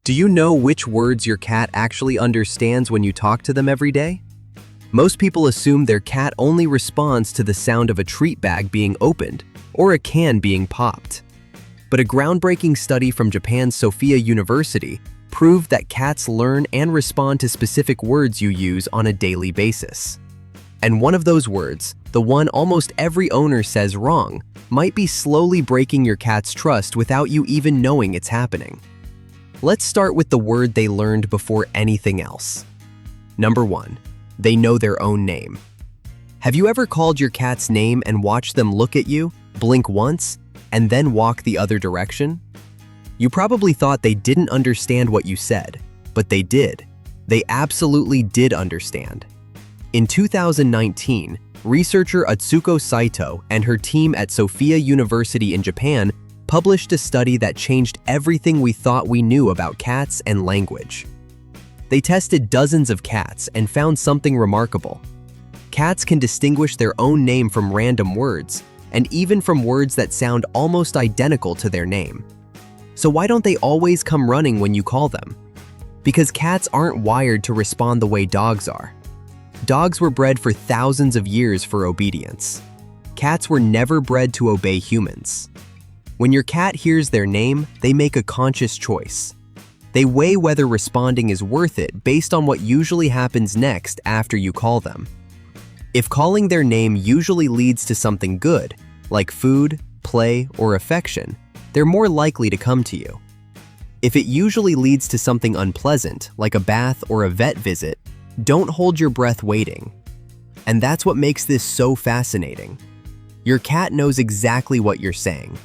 Do you know which words your cat actually understands when you talk to them every day? Most people assume their cat only responds to the sound of a treat bag being opened or a can being popped. But a groundbreaking study from Japan's Sophia University proved that cats learn and respond to specific words you use on a daily basis. And one of those words, the one almost every owner says wrong, might be slowly breaking your cat's trust without you even knowing it's happening. Let's start with the word they learned before anything else. Number 1. They know their own name. Have you ever called your cat's name and watched them look at you, blink once, and then walk the other direction? You probably thought they didn't understand what you said, but they did. They absolutely did understand. In 2019, researcher Atsuko Saito and her team at Sophia University in Japan published a study that changed everything we thought we knew about cats and language. They tested dozens of cats and found something remarkable. Cats can distinguish their own name from random words, and even from words that sound almost identical to their name. So why don't they always come running when you call them? Because cats aren't wired to respond the way dogs are. Dogs were bred for thousands of years for obedience. Cats were never bred to obey humans. When your cat hears their name, they make a conscious choice. They weigh whether responding is worth it based on what usually happens next after you call them. If calling their name usually leads to something good, like food, play, or affection, they're more likely to come to you. If it usually leads to something unpleasant, like a bath or a vet visit, don't hold your breath waiting. And that's what makes this so fascinating. Your cat knows exactly what you're saying.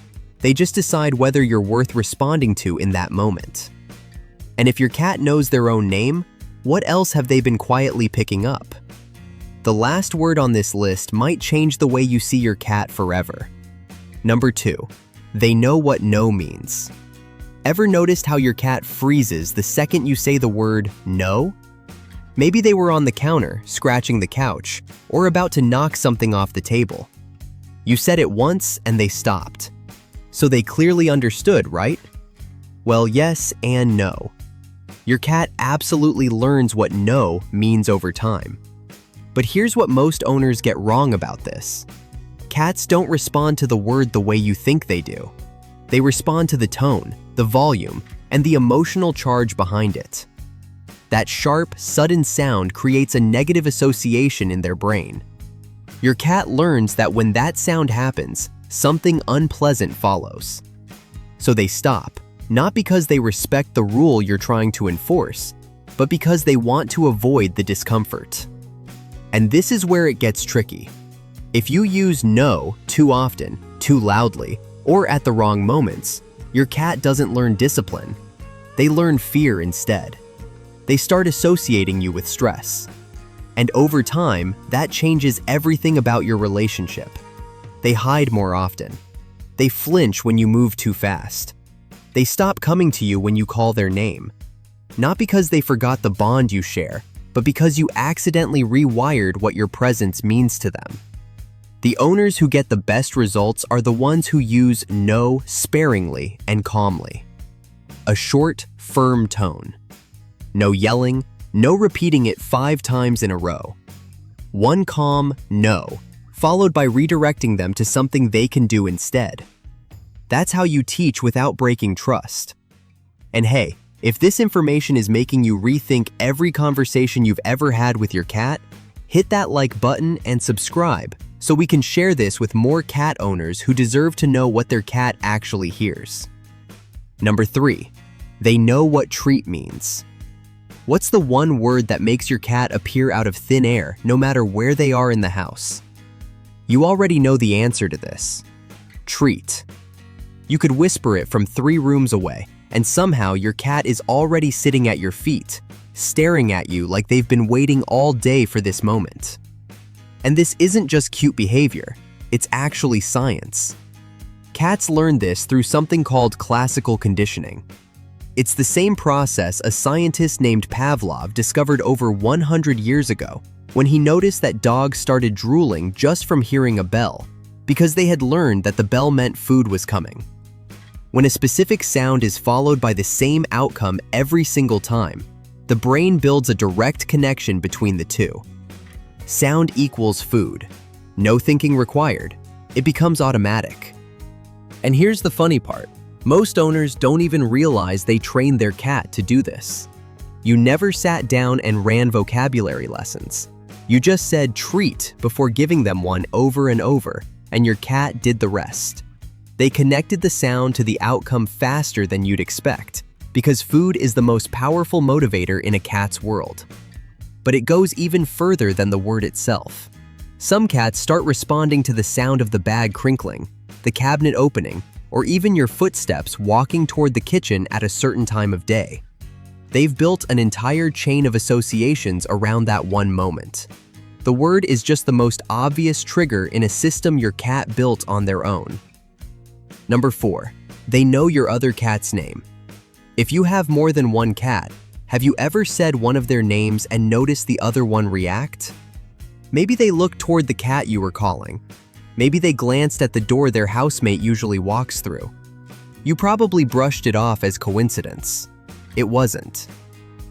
They just decide whether you're worth responding to in that moment. And if your cat knows their own name, what else have they been quietly picking up? The last word on this list might change the way you see your cat forever. Number 2. They know what no means. Ever noticed how your cat freezes the second you say the word no? Maybe they were on the counter, scratching the couch, or about to knock something off the table. You said it once and they stopped. So they clearly understood, right? Well, yes and no. Your cat absolutely learns what no means over time. But here's what most owners get wrong about this. Cats don't respond to the word the way you think they do. They respond to the tone, the volume, and the emotional charge behind it. That sharp, sudden sound creates a negative association in their brain. Your cat learns that when that sound happens, something unpleasant follows. So they stop, not because they respect the rule you're trying to enforce, but because they want to avoid the discomfort. And this is where it gets tricky. If you use no too often, too loudly, or at the wrong moments, your cat doesn't learn discipline. They learn fear instead. They start associating you with stress. And over time, that changes everything about your relationship. They hide more often. They flinch when you move too fast. They stop coming to you when you call their name. Not because they forgot the bond you share, but because you accidentally rewired what your presence means to them. The owners who get the best results are the ones who use no sparingly and calmly. A short, firm tone. No yelling, no repeating it 5 times in a row. One calm no, followed by redirecting them to something they can do instead. That's how you teach without breaking trust. And hey, if this information is making you rethink every conversation you've ever had with your cat, hit that like button and subscribe so we can share this with more cat owners who deserve to know what their cat actually hears. Number 3. They know what treat means. What's the one word that makes your cat appear out of thin air no matter where they are in the house? You already know the answer to this. Treat. You could whisper it from 3 rooms away, and somehow your cat is already sitting at your feet, staring at you like they've been waiting all day for this moment. And this isn't just cute behavior, it's actually science. Cats learn this through something called classical conditioning. It's the same process a scientist named Pavlov discovered over 100 years ago when he noticed that dogs started drooling just from hearing a bell, because they had learned that the bell meant food was coming. When a specific sound is followed by the same outcome every single time, the brain builds a direct connection between the two. Sound equals food. No thinking required. It becomes automatic. And here's the funny part. Most owners don't even realize they trained their cat to do this. You never sat down and ran vocabulary lessons. You just said treat before giving them one over and over, and your cat did the rest. They connected the sound to the outcome faster than you'd expect, because food is the most powerful motivator in a cat's world. But it goes even further than the word itself. Some cats start responding to the sound of the bag crinkling, the cabinet opening, or even your footsteps walking toward the kitchen at a certain time of day. They've built an entire chain of associations around that one moment. The word is just the most obvious trigger in a system your cat built on their own. Number 4, they know your other cat's name. If you have more than one cat, have you ever said one of their names and noticed the other one react? Maybe they looked toward the cat you were calling. Maybe they glanced at the door their housemate usually walks through. You probably brushed it off as coincidence. It wasn't.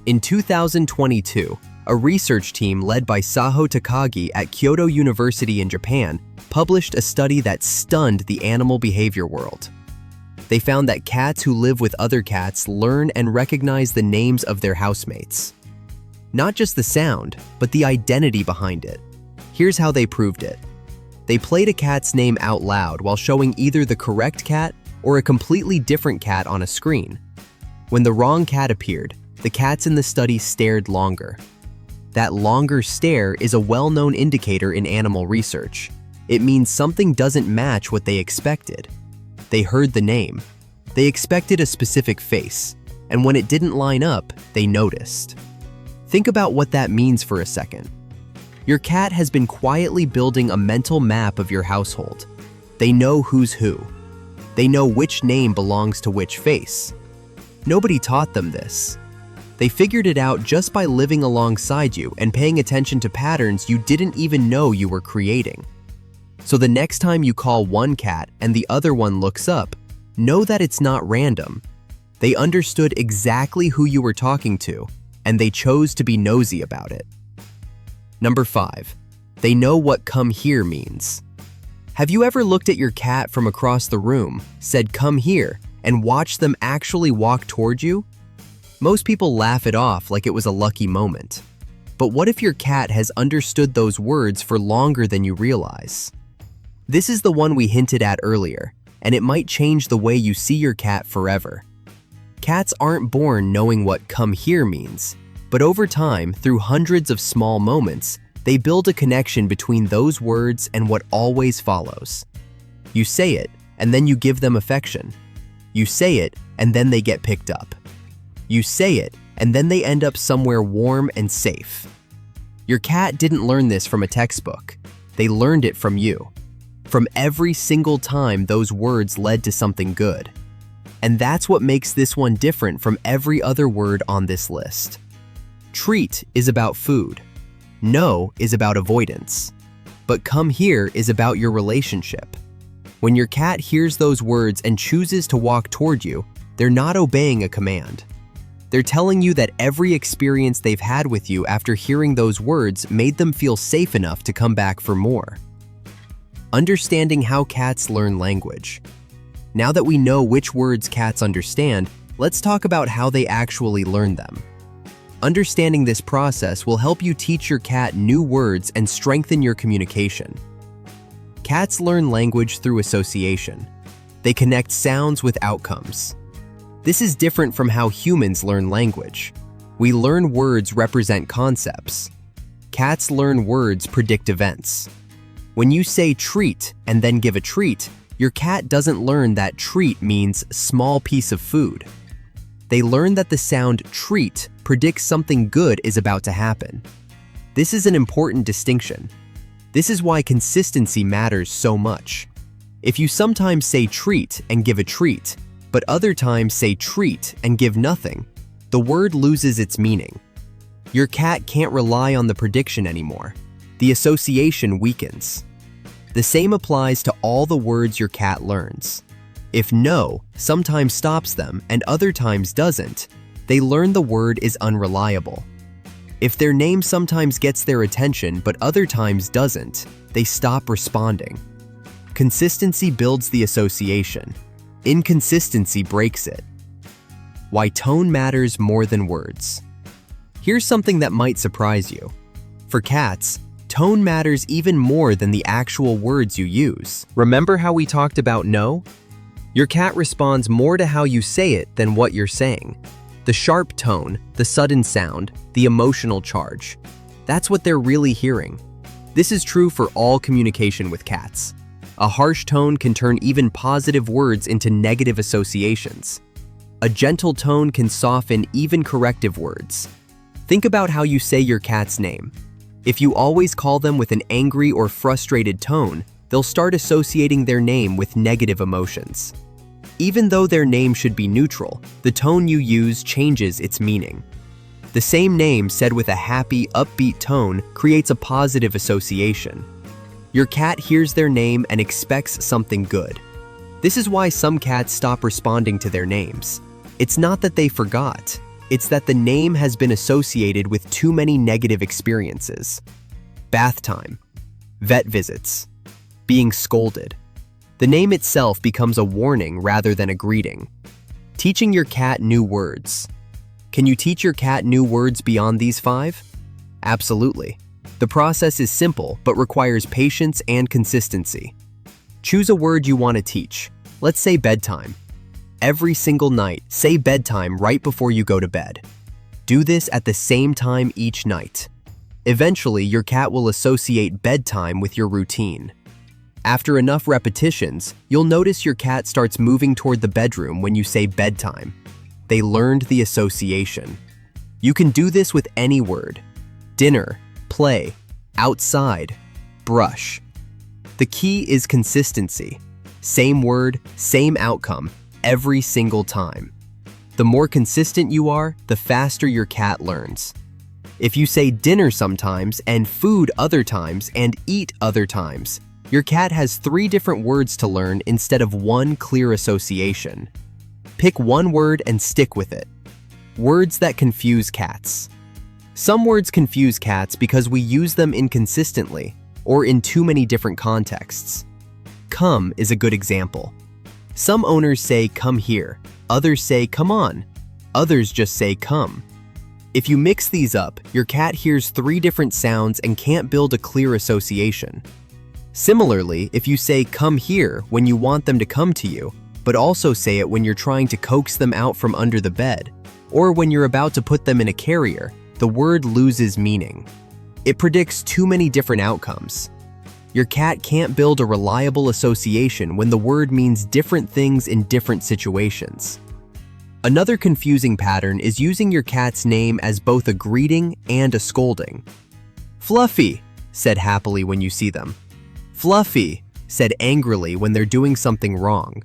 In 2022, a research team led by Saho Takagi at Kyoto University in Japan published a study that stunned the animal behavior world. They found that cats who live with other cats learn and recognize the names of their housemates. Not just the sound, but the identity behind it. Here's how they proved it. They played a cat's name out loud while showing either the correct cat or a completely different cat on a screen. When the wrong cat appeared, the cats in the study stared longer. That longer stare is a well-known indicator in animal research. It means something doesn't match what they expected. They heard the name. They expected a specific face, and when it didn't line up, they noticed. Think about what that means for a second. Your cat has been quietly building a mental map of your household. They know who's who. They know which name belongs to which face. Nobody taught them this. They figured it out just by living alongside you and paying attention to patterns you didn't even know you were creating. So the next time you call one cat and the other one looks up, know that it's not random. They understood exactly who you were talking to, and they chose to be nosy about it. Number 5, they know what "come here" means. Have you ever looked at your cat from across the room, said "come here," and watched them actually walk toward you? Most people laugh it off like it was a lucky moment. But what if your cat has understood those words for longer than you realize? This is the one we hinted at earlier, and it might change the way you see your cat forever. Cats aren't born knowing what "come here" means, but over time, through hundreds of small moments, they build a connection between those words and what always follows. You say it, and then you give them affection. You say it, and then they get picked up. You say it, and then they end up somewhere warm and safe. Your cat didn't learn this from a textbook. They learned it from you. From every single time those words led to something good. And that's what makes this one different from every other word on this list. Treat is about food. No is about avoidance. But "come here" is about your relationship. When your cat hears those words and chooses to walk toward you, they're not obeying a command. They're telling you that every experience they've had with you after hearing those words made them feel safe enough to come back for more. Understanding how cats learn language. Now that we know which words cats understand, let's talk about how they actually learn them. Understanding this process will help you teach your cat new words and strengthen your communication. Cats learn language through association. They connect sounds with outcomes. This is different from how humans learn language. We learn words represent concepts. Cats learn words predict events. When you say treat and then give a treat, your cat doesn't learn that treat means small piece of food. They learn that the sound treat predicts something good is about to happen. This is an important distinction. This is why consistency matters so much. If you sometimes say treat and give a treat, but other times say treat and give nothing, the word loses its meaning. Your cat can't rely on the prediction anymore. The association weakens. The same applies to all the words your cat learns. If no sometimes stops them and other times doesn't, they learn the word is unreliable. If their name sometimes gets their attention but other times doesn't, they stop responding. Consistency builds the association. Inconsistency breaks it. Why tone matters more than words. Here's something that might surprise you. For cats, tone matters even more than the actual words you use. Remember how we talked about no? Your cat responds more to how you say it than what you're saying. The sharp tone, the sudden sound, the emotional charge. That's what they're really hearing. This is true for all communication with cats. A harsh tone can turn even positive words into negative associations. A gentle tone can soften even corrective words. Think about how you say your cat's name. If you always call them with an angry or frustrated tone, they'll start associating their name with negative emotions. Even though their name should be neutral, the tone you use changes its meaning. The same name said with a happy, upbeat tone creates a positive association. Your cat hears their name and expects something good. This is why some cats stop responding to their names. It's not that they forgot. It's that the name has been associated with too many negative experiences. Bath time, vet visits, being scolded. The name itself becomes a warning rather than a greeting. Teaching your cat new words. Can you teach your cat new words beyond these 5? Absolutely. The process is simple but requires patience and consistency. Choose a word you want to teach. Let's say bedtime. Every single night, say bedtime right before you go to bed. Do this at the same time each night. Eventually, your cat will associate bedtime with your routine. After enough repetitions, you'll notice your cat starts moving toward the bedroom when you say bedtime. They learned the association. You can do this with any word. Dinner, play, outside, brush. The key is consistency. Same word, same outcome, every single time. The more consistent you are, the faster your cat learns. If you say dinner sometimes and food other times and eat other times, your cat has 3 different words to learn instead of one clear association. Pick one word and stick with it. Words that confuse cats. Some words confuse cats because we use them inconsistently or in too many different contexts. Come is a good example. Some owners say come here, others say come on, others just say come. If you mix these up, your cat hears 3 different sounds and can't build a clear association. Similarly, if you say come here when you want them to come to you, but also say it when you're trying to coax them out from under the bed, or when you're about to put them in a carrier, the word loses meaning. It predicts too many different outcomes. Your cat can't build a reliable association when the word means different things in different situations. Another confusing pattern is using your cat's name as both a greeting and a scolding. Fluffy, said happily when you see them. Fluffy, said angrily when they're doing something wrong.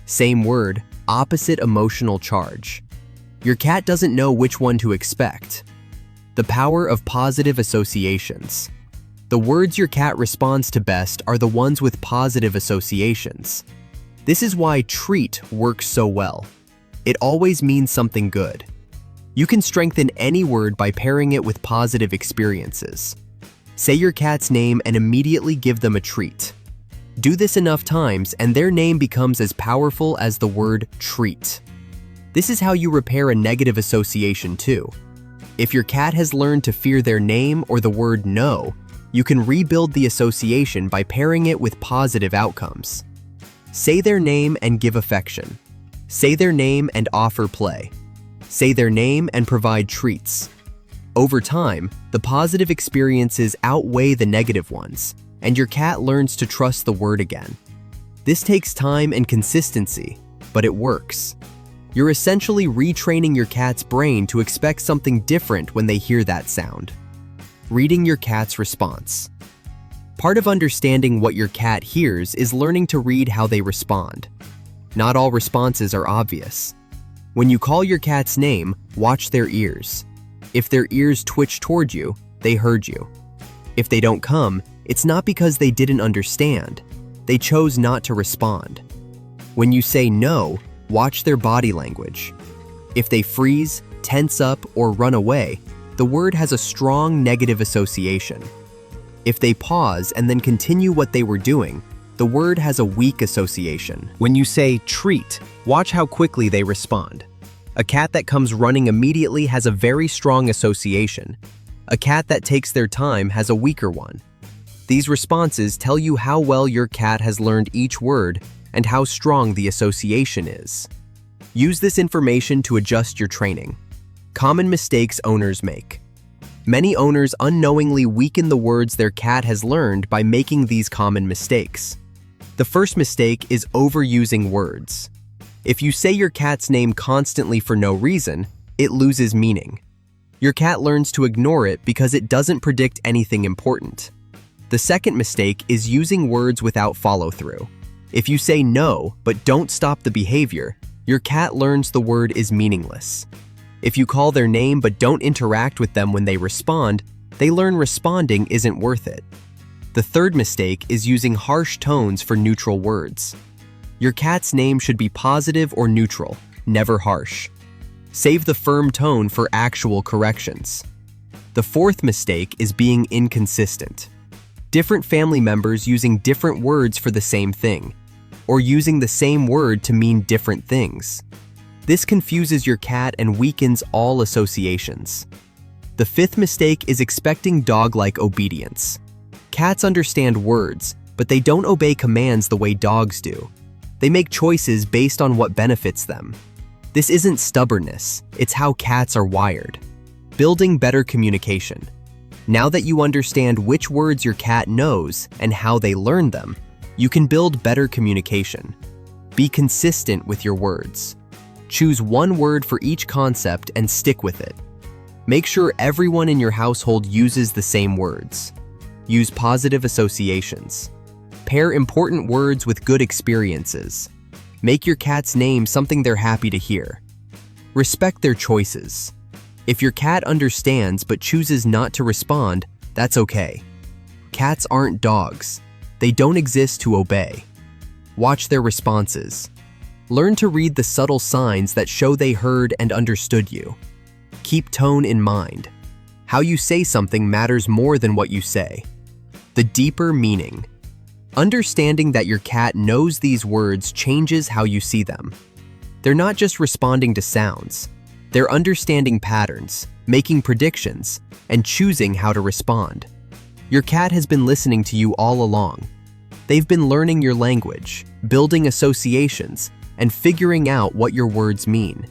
Same word, opposite emotional charge. Your cat doesn't know which one to expect. The power of positive associations. The words your cat responds to best are the ones with positive associations. This is why treat works so well. It always means something good. You can strengthen any word by pairing it with positive experiences. Say your cat's name and immediately give them a treat. Do this enough times and their name becomes as powerful as the word treat. This is how you repair a negative association too. If your cat has learned to fear their name or the word no, you can rebuild the association by pairing it with positive outcomes. Say their name and give affection. Say their name and offer play. Say their name and provide treats. Over time, the positive experiences outweigh the negative ones, and your cat learns to trust the word again. This takes time and consistency, but it works. You're essentially retraining your cat's brain to expect something different when they hear that sound. Reading your cat's response. Part of understanding what your cat hears is learning to read how they respond. Not all responses are obvious. When you call your cat's name, watch their ears. If their ears twitch toward you, they heard you. If they don't come, it's not because they didn't understand. They chose not to respond. When you say no, watch their body language. If they freeze, tense up, or run away, the word has a strong negative association. If they pause and then continue what they were doing, the word has a weak association. When you say treat, watch how quickly they respond. A cat that comes running immediately has a very strong association. A cat that takes their time has a weaker one. These responses tell you how well your cat has learned each word and how strong the association is. Use this information to adjust your training. Common mistakes owners make. Many owners unknowingly weaken the words their cat has learned by making these common mistakes. The first mistake is overusing words. If you say your cat's name constantly for no reason, it loses meaning. Your cat learns to ignore it because it doesn't predict anything important. The second mistake is using words without follow-through. If you say no, but don't stop the behavior, your cat learns the word is meaningless. If you call their name but don't interact with them when they respond, they learn responding isn't worth it. The third mistake is using harsh tones for neutral words. Your cat's name should be positive or neutral, never harsh. Save the firm tone for actual corrections. The fourth mistake is being inconsistent. Different family members using different words for the same thing, or using the same word to mean different things. This confuses your cat and weakens all associations. The fifth mistake is expecting dog-like obedience. Cats understand words, but they don't obey commands the way dogs do. They make choices based on what benefits them. This isn't stubbornness, it's how cats are wired. Building better communication. Now that you understand which words your cat knows and how they learn them, you can build better communication. Be consistent with your words. Choose one word for each concept and stick with it. Make sure everyone in your household uses the same words. Use positive associations. Pair important words with good experiences. Make your cat's name something they're happy to hear. Respect their choices. If your cat understands but chooses not to respond, that's okay. Cats aren't dogs. They don't exist to obey. Watch their responses. Learn to read the subtle signs that show they heard and understood you. Keep tone in mind. How you say something matters more than what you say. The deeper meaning. Understanding that your cat knows these words changes how you see them. They're not just responding to sounds. They're understanding patterns, making predictions, and choosing how to respond. Your cat has been listening to you all along. They've been learning your language, building associations, and figuring out what your words mean.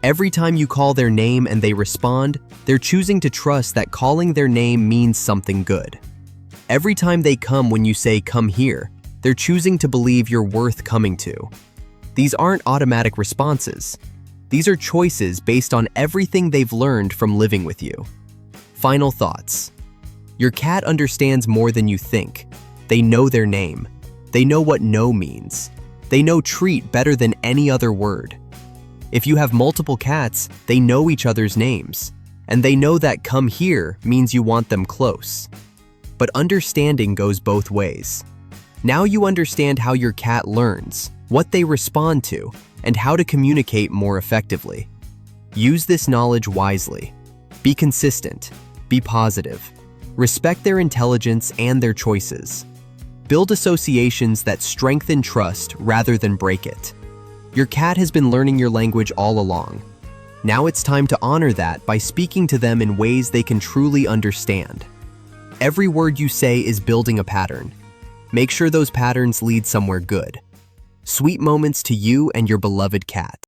Every time you call their name and they respond, they're choosing to trust that calling their name means something good. Every time they come when you say "come here," they're choosing to believe you're worth coming to. These aren't automatic responses. These are choices based on everything they've learned from living with you. Final thoughts. Your cat understands more than you think. They know their name. They know what no means. They know treat better than any other word. If you have multiple cats, they know each other's names, and they know that "come here" means you want them close. But understanding goes both ways. Now you understand how your cat learns, what they respond to, and how to communicate more effectively. Use this knowledge wisely. Be consistent. Be positive. Respect their intelligence and their choices. Build associations that strengthen trust rather than break it. Your cat has been learning your language all along. Now it's time to honor that by speaking to them in ways they can truly understand. Every word you say is building a pattern. Make sure those patterns lead somewhere good. Sweet moments to you and your beloved cat.